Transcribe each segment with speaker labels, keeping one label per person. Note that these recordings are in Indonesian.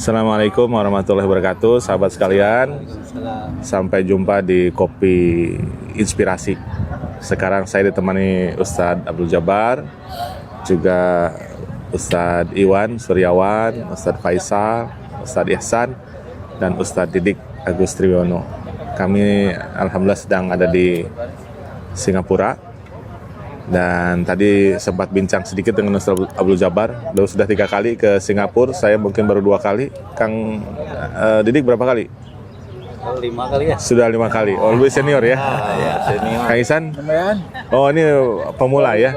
Speaker 1: Assalamualaikum warahmatullahi wabarakatuh, sahabat sekalian. Sampai jumpa di Kopi Inspirasi. Sekarang saya ditemani Ustadz Abdul Jabbar, juga Ustadz Iwan Suryawan, Ustadz Faisal, Ustadz Ihsan, dan Ustadz Didik Agus Triyono. Kami alhamdulillah sedang ada di Singapura. Dan tadi sempat bincang sedikit dengan Ustaz Abdul Jabbar. Beliau sudah 3 kali ke Singapura, saya mungkin baru 2 kali. Kang Didik berapa kali?
Speaker 2: 5 kali ya.
Speaker 1: Sudah 5 kali. Oh, lebih senior ya?
Speaker 2: Ya, senior.
Speaker 1: Kang Ihsan? Oh, ini pemula ya?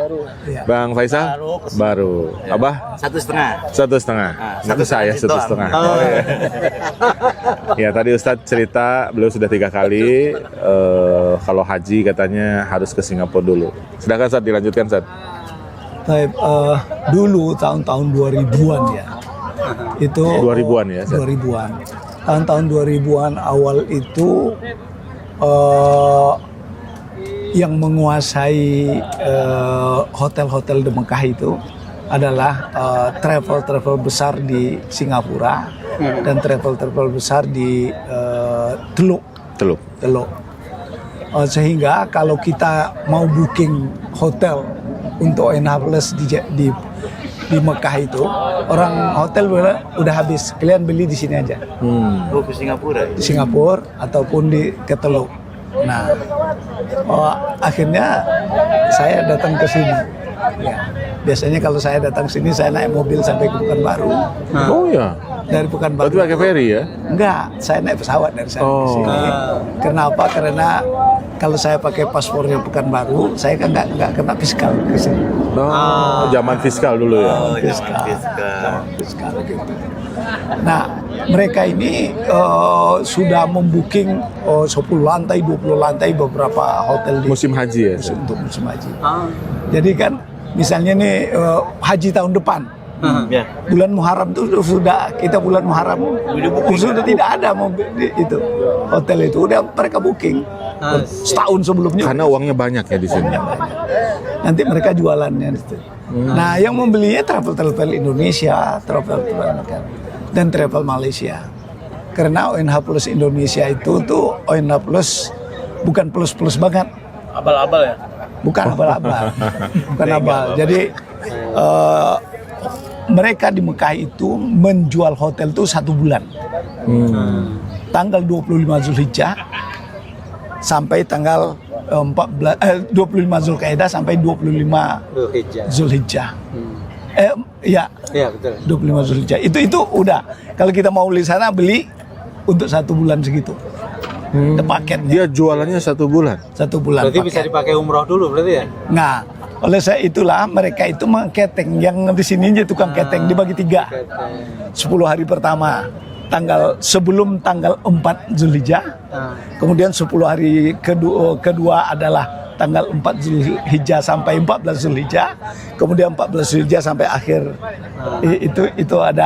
Speaker 1: Bang Faisal? Baru. Abah?
Speaker 2: 1,5.
Speaker 1: 1,5. Nanti saya 1,5. Oh, ya. Ya, tadi Ustadz cerita beliau sudah 3 kali. Kalau haji katanya harus ke Singapura dulu. Sedangkan Ustadz, dilanjutkan Ustadz.
Speaker 3: Dulu tahun-tahun 2000-an ya. Itu
Speaker 1: 2000-an ya? Ustadz?
Speaker 3: 2000-an. Tahun-tahun 2000-an awal itu yang menguasai hotel-hotel di Mekah itu adalah travel besar di Singapura dan travel besar di Teluk. Sehingga kalau kita mau booking hotel untuk ONH Plus di Mekah itu, orang hotel udah habis, kalian beli di sini aja.
Speaker 2: Ke Singapura.
Speaker 3: Di Singapura ataupun ke Teluk. Nah, akhirnya saya datang ke sini. Ya, biasanya kalau saya datang sini saya naik mobil sampai ke Pekanbaru.
Speaker 1: Oh ya.
Speaker 3: Dari Pekanbaru.
Speaker 1: Berarti pakai ferry ya?
Speaker 3: Enggak, saya naik pesawat dari sana ke sini. Kenapa? Karena kalau saya pakai paspornya Pekanbaru, saya kan nggak kena fiskal ke sini.
Speaker 1: Zaman fiskal dulu ya?
Speaker 3: Fiskal gitu. Nah, mereka ini sudah membooking 10 lantai, 20 lantai beberapa hotel di
Speaker 1: Musim haji ya?
Speaker 3: untuk musim haji. Jadi kan, misalnya nih haji tahun depan, bulan Muharram itu sudah, kita bulan Muharram sudah tidak ada itu hotel itu, udah mereka booking setahun sebelumnya.
Speaker 1: Karena uangnya banyak ya di sini.
Speaker 3: Nanti mereka jualannya di situ. Nah, yang membelinya travel Indonesia, dan travel Malaysia. Karena ONH Plus Indonesia itu tuh ONH Plus bukan plus banget.
Speaker 2: Abal-abal ya?
Speaker 3: Bukan abal-abal. Bukan abal. Jadi mereka di Mekah itu menjual hotel tuh 1 bulan. Tanggal 25 Zulhijjah sampai tanggal 25 Zulkaidah sampai 25 Zulhijjah. Ya betul. 25 Zulhijjah. Itu udah. Kalau kita mau beli sana, beli untuk 1 bulan segitu. Paketnya.
Speaker 1: Dia jualannya 1 bulan?
Speaker 3: 1 bulan.
Speaker 2: Berarti bisa dipakai umroh dulu berarti ya?
Speaker 3: Nah, oleh saya itulah mereka itu mengketeng. Yang di sini aja tukang keteng dibagi 3. 10 hari pertama sebelum tanggal 4 Zulhijjah. Kemudian 10 hari kedua adalah tanggal 4 Zulhijjah sampai 14 Zulhijjah. Kemudian 14 Zulhijjah sampai akhir. Itu ada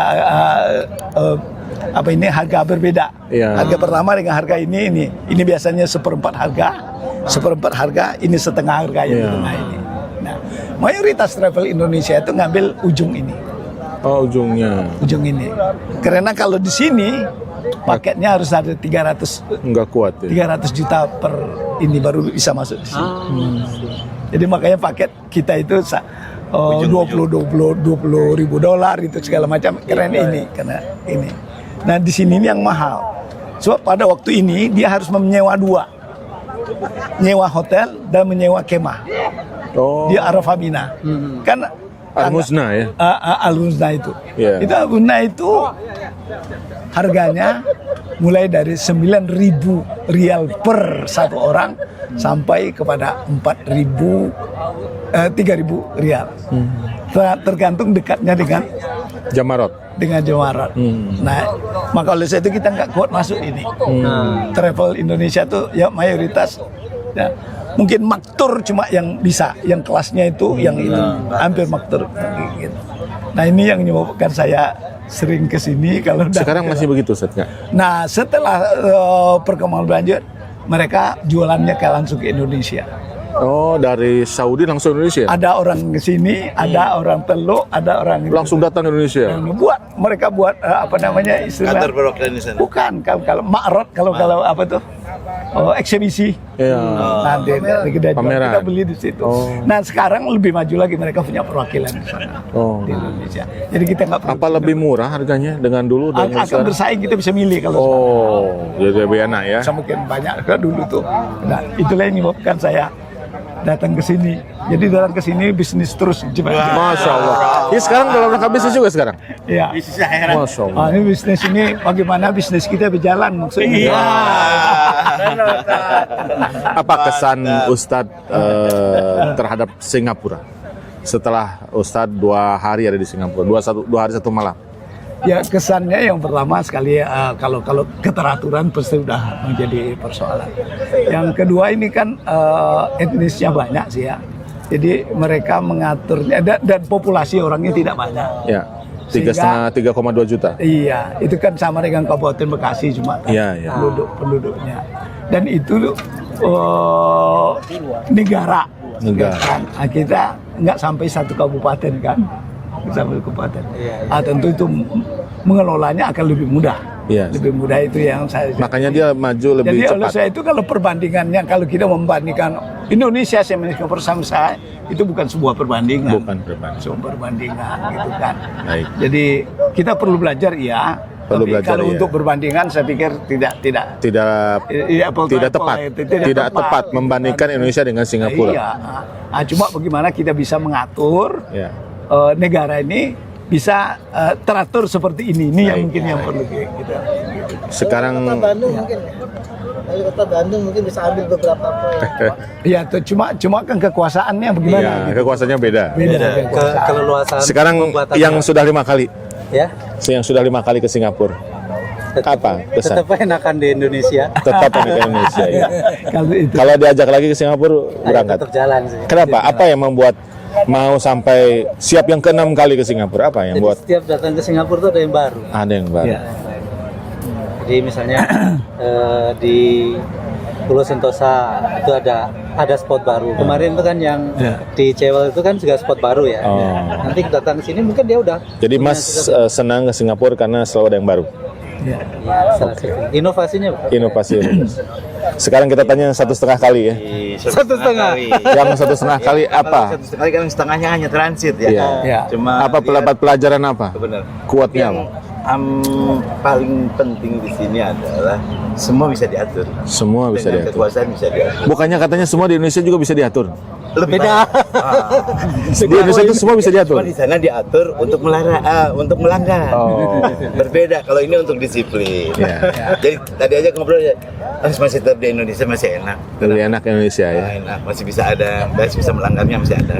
Speaker 3: harga berbeda. Ya. Harga pertama dengan harga ini biasanya 1/4 harga. 1/4 harga, ini setengah harga yang tengah ini. Nah, mayoritas travel Indonesia itu ngambil ujung ini.
Speaker 1: Oh, ujungnya. Ujung
Speaker 3: ini. Karena kalau di sini paketnya harus ada 300.
Speaker 1: Enggak kuat ya.
Speaker 3: 300 juta per ini baru bisa masuk di sini. Jadi makanya paket kita itu 20 ribu dolar itu segala macam karena ini. Nah, di sini ini yang mahal. Sebab pada waktu ini dia harus menyewa 2. Nyewa hotel dan menyewa kemah. Di Arafah Mina. Kan
Speaker 1: Al-Muznah ya?
Speaker 3: Al-Muznah itu. Itu Al-Muznah itu harganya mulai dari 9.000 rial per 1 orang sampai kepada 3.000 rial. Tergantung dekatnya dengan
Speaker 1: Jamarat.
Speaker 3: Nah, maka oleh itu kita nggak kuat masuk ini. Travel Indonesia tuh ya mayoritas ya, mungkin maktur cuma yang bisa, yang kelasnya itu yang itu hampir maktur gitu. Nah, ini yang menyebabkan saya sering ke sini kalau
Speaker 1: sekarang masih begitu Ustaz?
Speaker 3: Nah, setelah perkembangan berlanjut, mereka jualannya langsung ke Indonesia.
Speaker 1: Oh, dari Saudi langsung Indonesia?
Speaker 3: Ada orang ke sini, ada orang Teluk, ada orang
Speaker 1: Langsung datang Indonesia?
Speaker 3: mereka buat apa namanya istilah
Speaker 2: Kantor perwakilan di sana.
Speaker 3: bukan kalau makrot kalau apa tuh eksibisi.
Speaker 1: Iya.
Speaker 3: Nanti kita
Speaker 1: Pameran.
Speaker 3: beli di situ.
Speaker 1: Oh.
Speaker 3: Nah sekarang lebih maju lagi, mereka punya perwakilan di sana
Speaker 1: Oh.
Speaker 3: di Indonesia. Jadi kita nggak perlu.
Speaker 1: Apa lebih murah harganya dengan dulu dan
Speaker 3: akan
Speaker 1: sekarang?
Speaker 3: bersaing, kita bisa milih kalau
Speaker 1: Oh, jadi lebih enak ya?
Speaker 3: semakin banyak kan dulu tuh. Nah itulah yang menyebabkan saya datang ke sini. Jadi datang ke sini bisnis terus.
Speaker 1: Masya Allah. Ini sekarang dalam rangka bisnis juga sekarang?
Speaker 3: Iya.
Speaker 2: Bisnisnya heran.
Speaker 1: Masya Allah.
Speaker 3: Ini bisnis ini bagaimana bisnis kita berjalan maksudnya.
Speaker 1: Apa kesan Ustadz terhadap Singapura setelah Ustadz 2 hari ada di Singapura, 2 hari 1 malam?
Speaker 3: Ya kesannya yang pertama sekali kalau keteraturan pasti sudah menjadi persoalan. Yang kedua ini kan etnisnya banyak sih ya. Jadi mereka mengaturnya dan populasi orangnya tidak banyak.
Speaker 1: Ya, 3,2 juta.
Speaker 3: Iya, itu kan sama dengan Kabupaten Bekasi cuma kan
Speaker 1: Iya, iya.
Speaker 3: penduduknya. Dan itu negara.
Speaker 1: Negara.
Speaker 3: Kan? Nah, kita nggak sampai 1 kabupaten kan. Sampai kabupaten. Tentu itu mengelolanya akan lebih mudah.
Speaker 1: Iya.
Speaker 3: Lebih mudah itu yang saya.
Speaker 1: Makanya dia maju lebih
Speaker 3: Jadi oleh
Speaker 1: cepat.
Speaker 3: saya itu kalau perbandingannya, kalau kita membandingkan Indonesia sama saya itu bukan sebuah perbandingan.
Speaker 1: Bukan perbandingan.
Speaker 3: Sebuah perbandingan gitu kan.
Speaker 1: Baik.
Speaker 3: Jadi kita perlu belajar ya.
Speaker 1: Perlu
Speaker 3: Tapi
Speaker 1: belajar,
Speaker 3: kalau
Speaker 1: ya.
Speaker 3: untuk perbandingan saya pikir tidak
Speaker 1: Tidak tepat membandingkan Indonesia dengan Singapura.
Speaker 3: Iya. Cuma bagaimana kita bisa mengatur
Speaker 1: Ya.
Speaker 3: negara ini bisa teratur seperti ini yang mungkin yang perlu kita.
Speaker 1: Sekarang
Speaker 4: Bandung mungkin dari kota Bandung mungkin bisa ambil beberapa proyek.
Speaker 3: Ya, cuma kan kekuasaannya bagaimana?
Speaker 1: ya,
Speaker 3: gitu.
Speaker 1: kekuasaannya beda.
Speaker 3: Beda kekuasaan.
Speaker 2: Keleluasan
Speaker 1: Sekarang
Speaker 2: pembuatan
Speaker 1: yang sudah 5 kali,
Speaker 2: ya
Speaker 1: yang sudah 5 kali ke Singapura, apa kesan?
Speaker 2: tetap enakan di Indonesia.
Speaker 1: Tetap ke Indonesia. Ya.
Speaker 3: Kalau itu
Speaker 1: Kalau diajak lagi ke Singapura berangkat.
Speaker 2: Tetap jalan sih.
Speaker 1: Kenapa? Apa yang membuat mau sampai siap yang ke-6 kali ke Singapura? Apa yang
Speaker 2: Jadi
Speaker 1: buat
Speaker 2: setiap datang ke Singapura tuh ada yang baru.
Speaker 1: ada yang baru?
Speaker 3: ya.
Speaker 2: Jadi misalnya di Pulau Sentosa itu ada spot baru. Kemarin itu kan yang di Cewel itu kan juga spot baru ya.
Speaker 1: Oh.
Speaker 2: Nanti datang ke sini mungkin dia udah.
Speaker 1: Jadi
Speaker 2: punya
Speaker 1: Mas
Speaker 2: sesuatu.
Speaker 1: senang ke Singapura karena selalu ada yang baru.
Speaker 3: Ya.
Speaker 2: Ya, salah satu. Inovasinya Pak.
Speaker 1: Inovasi. Sekarang kita tanya 1,5 kali ya.
Speaker 2: 1,5.
Speaker 1: Yang 1,5 kali apa?
Speaker 5: Kalau 1,5 kali kan setengahnya hanya transit ya.
Speaker 1: Iya.
Speaker 3: Ya.
Speaker 5: Cuma
Speaker 1: Apa pelajaran apa?
Speaker 5: benar.
Speaker 1: Kuatnya
Speaker 5: Yang
Speaker 1: apa?
Speaker 5: paling penting di sini adalah semua bisa diatur.
Speaker 1: Semua bisa
Speaker 5: Dengan
Speaker 1: diatur.
Speaker 5: kekuasaan bisa diatur.
Speaker 1: Bukannya katanya semua di Indonesia juga bisa diatur?
Speaker 5: Lebih
Speaker 2: Beda.
Speaker 1: Di Indonesia itu semua bisa diatur?
Speaker 5: Cuma di sana diatur untuk untuk melanggar.
Speaker 1: Oh.
Speaker 5: Berbeda kalau ini untuk disiplin.
Speaker 1: Iya.
Speaker 5: Jadi tadi aja ngobrol ya, masih tetap di Indonesia masih enak.
Speaker 1: Lebih enak Indonesia ya.
Speaker 5: Enak, masih bisa bisa melanggarnya masih ada.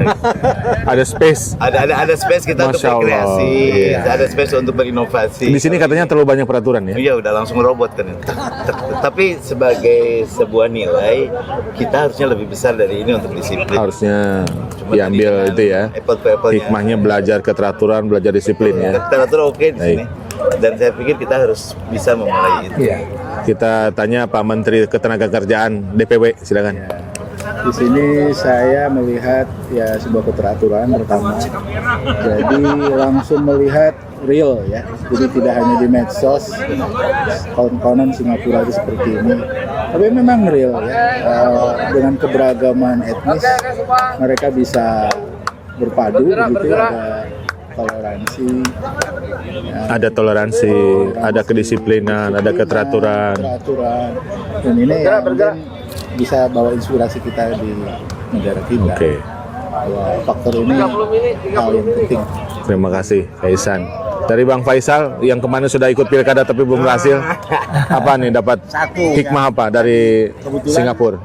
Speaker 1: Ada space.
Speaker 5: Ada space kita untuk
Speaker 1: Masya Allah.
Speaker 5: berkreasi,
Speaker 1: Iya.
Speaker 5: ada space untuk berinovasi.
Speaker 1: Di sini katanya terlalu banyak peraturan ya.
Speaker 5: Iya udah langsung robot kan. Tapi sebagai sebuah nilai kita harusnya lebih besar dari ini untuk disiplin.
Speaker 1: Harusnya
Speaker 5: Cuma
Speaker 1: diambil
Speaker 5: tadi
Speaker 1: itu ya.
Speaker 5: dengan apple to apple-nya.
Speaker 1: Hikmahnya belajar keteraturan, belajar disiplin ya.
Speaker 5: Teratur oke di
Speaker 1: Baik.
Speaker 5: sini. Dan saya pikir kita harus bisa memulai itu.
Speaker 3: Iya.
Speaker 1: Kita tanya Pak Menteri Ketenagakerjaan DPW, silakan.
Speaker 6: Di sini saya melihat ya sebuah keteraturan pertama. Jadi langsung melihat real ya. Jadi tidak hanya di medsos konon Singapura itu seperti ini. Tapi memang real ya. Dengan keberagaman etnis mereka bisa berpadu begitu ada toleransi. Ya,
Speaker 1: Ada toleransi, ada kedisiplinan, ada keteraturan.
Speaker 6: Keteraturan. Dan ini yang mungkin bisa bawa inspirasi kita di negara kita.
Speaker 1: Oke.
Speaker 6: Bahwa faktor ini hal yang penting.
Speaker 1: Terima kasih Faisan. Dari Bang Faisal yang kemarin sudah ikut pilkada tapi belum berhasil. Apa nih dapat hikmah apa dari Singapura?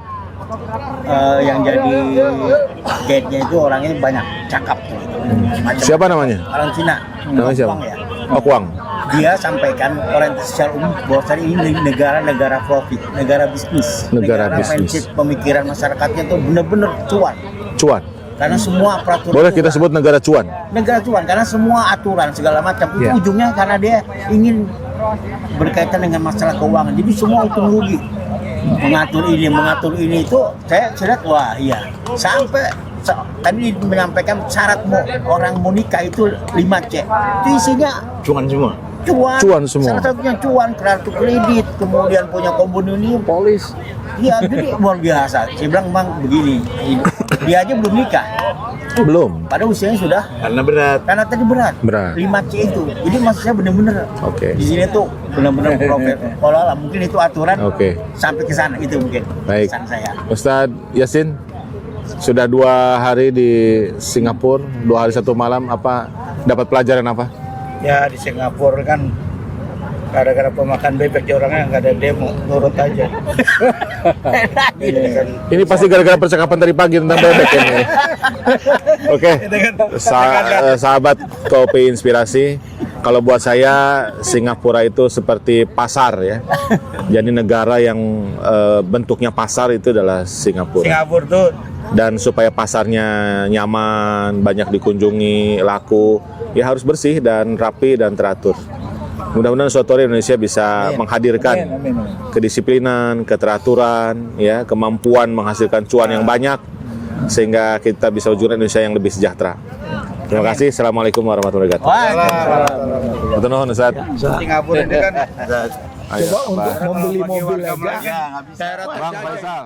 Speaker 4: Yang jadi guide-nya itu orangnya banyak, cakap. Macam
Speaker 1: Siapa namanya?
Speaker 4: orang Cina.
Speaker 1: Namanya siapa?
Speaker 4: Kuang ya.
Speaker 1: Oh, Kuang.
Speaker 4: Dia sampaikan orientasi secara umum bahwasanya ini negara profit, negara bisnis,
Speaker 1: Negara bisnis.
Speaker 4: prinsip pemikiran masyarakatnya itu benar-benar cuan.
Speaker 1: Cuan.
Speaker 4: Karena semua peraturan
Speaker 1: Boleh
Speaker 4: itu
Speaker 1: kita sebut negara cuan?
Speaker 4: negara cuan karena semua aturan segala macam itu
Speaker 3: Ya.
Speaker 4: ujungnya karena dia ingin berkaitan dengan masalah keuangan. Jadi semua untung rugi. mengatur ini itu saya lihat wah iya sampai tadi menyampaikan syarat orang mau nikah itu 5C itu isinya
Speaker 5: Cuan semua.
Speaker 1: Cuan semua.
Speaker 4: Salah satunya cuan, kartu kredit, kemudian punya komunium, polis. Iya, jadi luar biasa. Saya bilang bang begini, dia aja belum nikah.
Speaker 1: Belum.
Speaker 4: Pada usianya sudah.
Speaker 5: Karena berat.
Speaker 4: Karena tadi berat. 5C itu. Jadi maksud saya benar-benar.
Speaker 1: Oke.
Speaker 4: Di sini tuh benar-benar profit. Kalau mungkin itu aturan.
Speaker 1: Oke.
Speaker 4: Sampai ke sana itu mungkin.
Speaker 1: Baik.
Speaker 4: Pesan saya.
Speaker 1: Ustadz Yasin, sudah 2 hari di Singapura, 2 hari 1 malam, apa dapat pelajaran apa?
Speaker 6: Ya di Singapura kan gara-gara pemakan bebek ya orangnya nggak ada demo, nurut aja.
Speaker 1: Ini pasti gara-gara percakapan tadi pagi tentang bebek ini. Oke, sahabat Kopi Inspirasi, kalau buat saya Singapura itu seperti pasar ya. Jadi negara yang bentuknya pasar itu adalah Singapura.
Speaker 6: Singapura tuh
Speaker 1: Dan supaya pasarnya nyaman, banyak dikunjungi, laku, ya harus bersih dan rapi dan teratur. Mudah-mudahan suatu hari Indonesia bisa menghadirkan kedisiplinan, keteraturan, ya, kemampuan menghasilkan cuan yang banyak, sehingga kita bisa wujudkan Indonesia yang lebih sejahtera. Terima kasih. Assalamualaikum warahmatullahi wabarakatuh.
Speaker 4: Wah,
Speaker 1: Betul, Ustaz.
Speaker 6: Singapura ini kan
Speaker 1: Ayo,
Speaker 3: Coba untuk
Speaker 1: Pak.
Speaker 3: membeli mobil aja.
Speaker 6: nggak bisa.
Speaker 1: Bang Faisal.